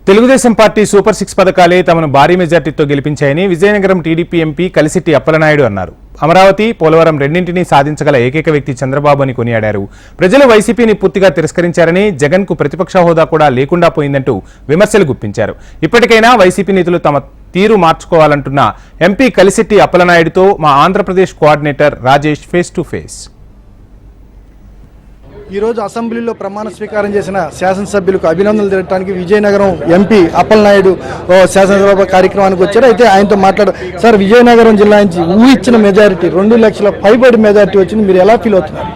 Telugu Desam party super 6 పథకాలే తమను భారీ మెజార్టీతో గెలిపించాయని విజయనగరం టీడీపీ ఎంపీ కలిసిట్టి అప్పలనాయుడు అన్నారు. అమరావతి, పోలవరం రెండింటినీ సాధించగల ఏకైక వ్యక్తి చంద్రబాబు అని కొనియాడారు. ప్రజలు వైసీపీని పూర్తిగా తిరస్కరించారని, జగన్కు ప్రతిపక్ష హోదా కూడా లేకుండా పోయిందంటూ విమర్శలు గుప్పించారు. ఇప్పటికైనా వైసీపీ నేతలు తమ తీరు మార్చుకోవాలంటున్న ఎంపీ కలిసిట్టి అప్పలనాయుడుతో మా Andhra Pradesh coordinator Rajesh face to face. ఈరోజు అసెంబ్లీలో ప్రమాణ స్వీకారం చేసిన శాసనసభ్యులకు అభినందనలు తెలపడానికి విజయనగరం ఎంపీ అప్పలనాయుడు శాసనసభ కార్యక్రమానికి వచ్చారు. అయితే ఆయనతో సార్, విజయనగరం జిల్లా నుంచి ఊహించిన మెజారిటీ 2 లక్షల పైబడి మెజారిటీ వచ్చింది, మీరు ఎలా ఫీల్ అవుతున్నారు?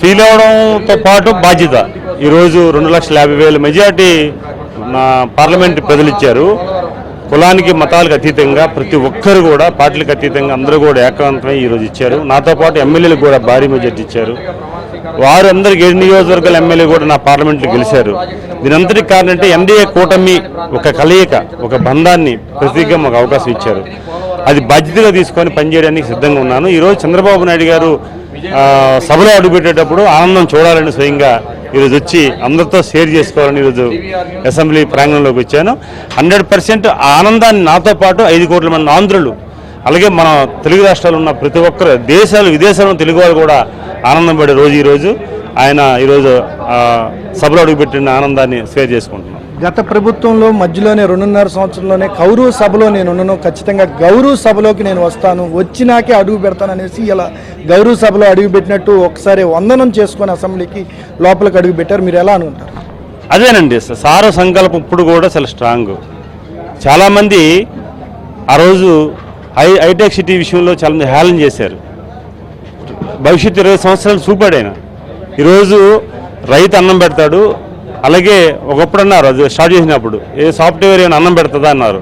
ఫీల్ అవడంతో పాటు బాధ్యత. ఈరోజు 2,50,000 మెజారిటీ నా పార్లమెంట్ ప్రజలు ఇచ్చారు. కులానికి మతాలకు అతీతంగా ప్రతి ఒక్కరు కూడా, పార్టీలకు అతీతంగా అందరూ కూడా ఏకాంతమై ఈరోజు ఇచ్చారు. నాతో పాటు ఎమ్మెల్యేలకు కూడా భారీ మెజారిటీ ఇచ్చారు. వారు అందరికి 7 నియోజకవర్గాల ఎమ్మెల్యే కూడా నా పార్లమెంట్లో గెలిచారు. దీనంతటికి కారణం అంటే ఎన్డీఏ కూటమి ఒక కలయిక, ఒక బంధాన్ని ప్రతీకగా మాకు అవకాశం ఇచ్చారు. అది బాధ్యతగా తీసుకొని పనిచేయడానికి సిద్ధంగా ఉన్నాను. ఈరోజు చంద్రబాబు నాయుడు గారు సభలో అడుగుపెట్టేటప్పుడు ఆనందం చూడాలని స్వయంగా ఈరోజు వచ్చి అందరితో షేర్ చేసుకోవాలని ఈరోజు అసెంబ్లీ ప్రాంగణంలోకి వచ్చాను. 100% ఆనందాన్ని నాతో పాటు 5 కోట్ల మంది ఆంధ్రులు, అలాగే మన తెలుగు రాష్ట్రాలు ఉన్న ప్రతి ఒక్కరు, విదేశాల్లో తెలుగు వారు కూడా ఆనందం పడే రోజు ఈరోజు. ఆయన ఈరోజు సభలో అడుగుపెట్టిన ఆనందాన్ని షేర్ చేసుకుంటున్నాం. గత ప్రభుత్వంలో మధ్యలోనే 2.5 సంవత్సరంలోనే గౌరవ సభలో నేను ఉన్నాను, ఖచ్చితంగా గౌరవ సభలోకి నేను వస్తాను, వచ్చినాకే అడుగు పెడతాను అనేసి ఇలా గౌరవ సభలో అడుగుపెట్టినట్టు ఒకసారి వందనం చేసుకొని అసెంబ్లీకి లోపలికి అడుగు పెట్టారు. మీరు ఎలా అనుకుంటారు? అదేనండి, సార సంకల్పం ఇప్పుడు కూడా చాలా స్ట్రాంగ్. చాలామంది ఆ రోజు హైటెక్ సిటీ విషయంలో చాలామంది హేళన చేశారు. భవిష్యత్తు 20 సంవత్సరాలు చూపాడైన. ఈరోజు రైతు అన్నం పెడతాడు, అలాగే ఒకప్పుడు అన్నారు అది స్టార్ట్ చేసినప్పుడు ఏ సాఫ్ట్వేర్ ఏమైనా అన్నం పెడుతుందా అన్నారు.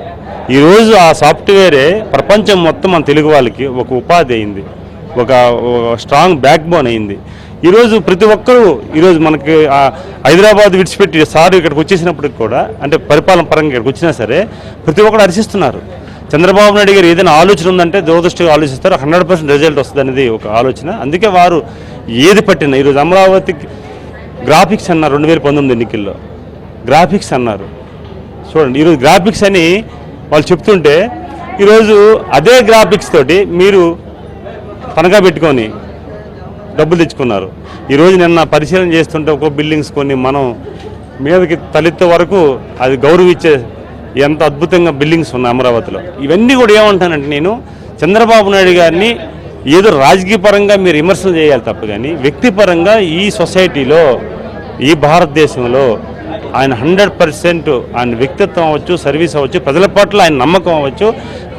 ఈరోజు ఆ సాఫ్ట్వేరే ప్రపంచం మొత్తం మన తెలుగు వాళ్ళకి ఒక ఉపాధి అయింది, ఒక స్ట్రాంగ్ బ్యాక్ బోన్ అయింది. ఈరోజు ప్రతి ఒక్కరూ ఈరోజు మనకి హైదరాబాద్ విడిచిపెట్టి సార్ ఇక్కడికి వచ్చేసినప్పటికి కూడా, అంటే పరిపాలన పరంగా ఇక్కడికి వచ్చినా సరే ప్రతి ఒక్కరు హర్షిస్తున్నారు. చంద్రబాబు నాయుడు గారు ఏదైనా ఆలోచన ఉందంటే దురదృష్టిగా ఆలోచిస్తారు, 100% రిజల్ట్ వస్తుంది అనేది ఒక ఆలోచన. అందుకే వారు ఏది పట్టినా ఈరోజు అమరావతి గ్రాఫిక్స్ అన్నారు 2019 ఎన్నికల్లో, గ్రాఫిక్స్ అన్నారు. చూడండి, ఈరోజు గ్రాఫిక్స్ అని వాళ్ళు చెప్తుంటే ఈరోజు అదే గ్రాఫిక్స్ తోటి మీరు తనఖా పెట్టుకొని డబ్బులు తెచ్చుకున్నారు. ఈరోజు నిన్న పరిశీలన చేస్తుంటే ఒక్కో బిల్డింగ్స్ కొన్ని మనం మీదకి తలెత్తే వరకు అది గౌరవించే ఎంత అద్భుతంగా బిల్డింగ్స్ ఉన్నాయి అమరావతిలో. ఇవన్నీ కూడా ఏమంటానంటే, నేను చంద్రబాబు నాయుడు గారిని ఏదో రాజకీయ పరంగా మీరు విమర్శలు చేయాలి తప్ప కానీ వ్యక్తిపరంగా ఈ సొసైటీలో, ఈ భారతదేశంలో ఆయన 100% ఆయన వ్యక్తిత్వం అవ్వచ్చు, సర్వీస్ అవ్వచ్చు, ప్రజల పట్ల ఆయన నమ్మకం అవ్వచ్చు,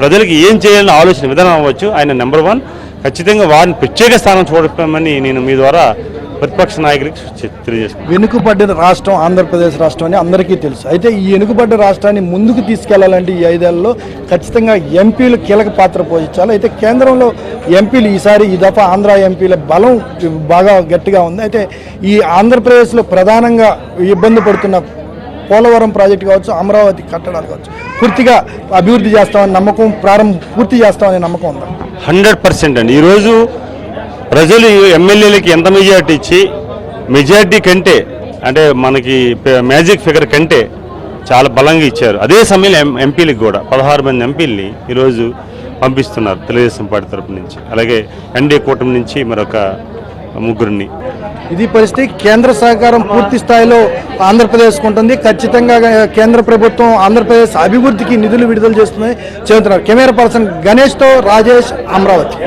ప్రజలకు ఏం చేయాలని ఆలోచన విధానం అవ్వచ్చు, ఆయన నెంబర్ 1. ఖచ్చితంగా వారిని ప్రత్యేక స్థానం చూడటమని నేను మీ ద్వారా ప్రతిపక్ష నాయకులకి తెలియజేస్తున్నాను. వెనుకబడ్డ రాష్ట్రం ఆంధ్రప్రదేశ్ రాష్ట్రం అని అందరికీ తెలుసు. అయితే ఈ వెనుకబడ్డ రాష్ట్రాన్ని ముందుకు తీసుకెళ్లాలంటే ఈ 5 ఏళ్లలో ఖచ్చితంగా ఎంపీలు కీలక పాత్ర పోషించాలి. అయితే కేంద్రంలో ఎంపీలు ఈ దఫా ఆంధ్ర ఎంపీల బలం బాగా గట్టిగా ఉంది. అయితే ఈ ఆంధ్రప్రదేశ్లో ప్రధానంగా ఇబ్బంది పడుతున్న పోలవరం ప్రాజెక్టు కావచ్చు, అమరావతి కట్టడాలు కావచ్చు, పూర్తిగా అభివృద్ధి చేస్తామని నమ్మకం, పూర్తి చేస్తామనే నమ్మకం ఉందా? 100% అండి. ఈరోజు ప్రజలు ఎమ్మెల్యేలకి ఎంత మెజారిటీ ఇచ్చి, మెజారిటీ కంటే అంటే మనకి మ్యాజిక్ ఫిగర్ కంటే చాలా బలంగా ఇచ్చారు. అదే సమయంలో ఎంపీలకు కూడా 16 మంది ఎంపీలని ఈరోజు పంపిస్తున్నారు తెలుగుదేశం పార్టీ తరపు నుంచి, అలాగే ఎన్డీఏ కూటమి నుంచి మరొక 3 ఇది పరిస్థితి. కేంద్ర సహకారం పూర్తి స్థాయిలో ఆంధ్రప్రదేశ్కు ఉంటుంది. ఖచ్చితంగా కేంద్ర ప్రభుత్వం ఆంధ్రప్రదేశ్ అభివృద్ధికి నిధులు విడుదల చేస్తుందని చెబుతున్నారు. కెమెరా పర్సన్ గణేష్తో రాజేష్, అమరావతి.